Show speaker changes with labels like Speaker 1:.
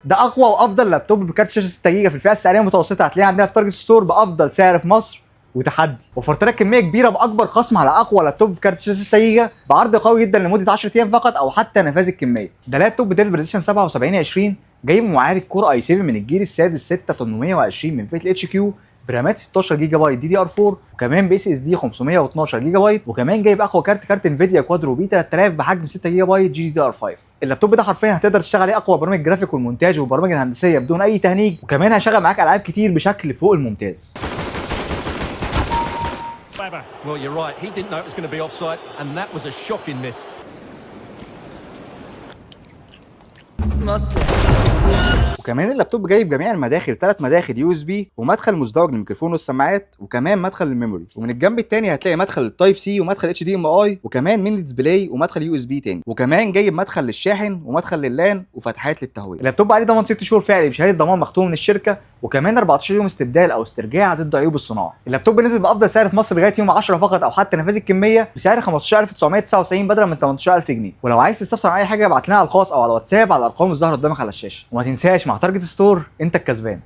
Speaker 1: ده اقوى وافضل لابتوب بكارت شاشه 6 جيجا في الفئه السعريه المتوسطه هتلاقيه عندنا في تارجت ستور بافضل سعر في مصر وتحدي. وفرت لك كميه كبيره باكبر خصم على اقوى لابتوب بكارت شاشه 6 جيجا بعرض قوي جدا لمده 10 ايام فقط او حتى نفاذ الكميه. ده لابتوب ديل بريزيشن 7720 جايب معالج كور اي 7 من الجيل السادس 6820 من فئه الاتش كيو برامات 16 جيجا بايت دي دي ار 4 وكمان بي اس اس دي 512 جيجا بايت، وكمان جايب اقوى كارت انفيديا كوادرو بي 3000 بحجم 6 جيجا بايت جي دي ار 5. اللابتوب ده حرفيا هتقدر تشتغل عليه اقوى برامج جرافيك والمونتاج والبرامج الهندسيه بدون اي تهنيج، وكمان هيشغل معاك العاب كتير بشكل فوق الممتاز.
Speaker 2: Well, you're right. He didn't know it was going to be offside, and that was a shocking miss.
Speaker 1: وكمان اللابتوب جايب جميع المداخل 3 مداخل يو اس بي ومدخل مزدوج للميكروفون والسماعات وكمان مدخل للميموري، ومن الجنب الثاني هتلاقي مدخل التايب سي ومدخل اتش دي ام اي وكمان ميني ديسبلاي ومدخل يو اس بي تاني، وكمان جايب مدخل للشاحن ومدخل لللان وفتحات للتهويه. اللابتوب عليه ضمان 6 شهور فعلي بشهاده ضمان مختوم من الشركه وكمان 14 يوم استبدال او استرجاع ضد عيوب الصناعه. اللابتوب نزل بافضل سعر في مصر لغايه يوم 10 فقط او حتى نفاذ الكميه بسعر 15999 بدلا من 18000 جنيه. ولو عايز تستفسر عن اي حاجه ابعت لنا على الخاص او على الواتساب على الارقام الظاهره قدامك على الشاشه. وما تنساش مع تارجت ستور انت الكسبان.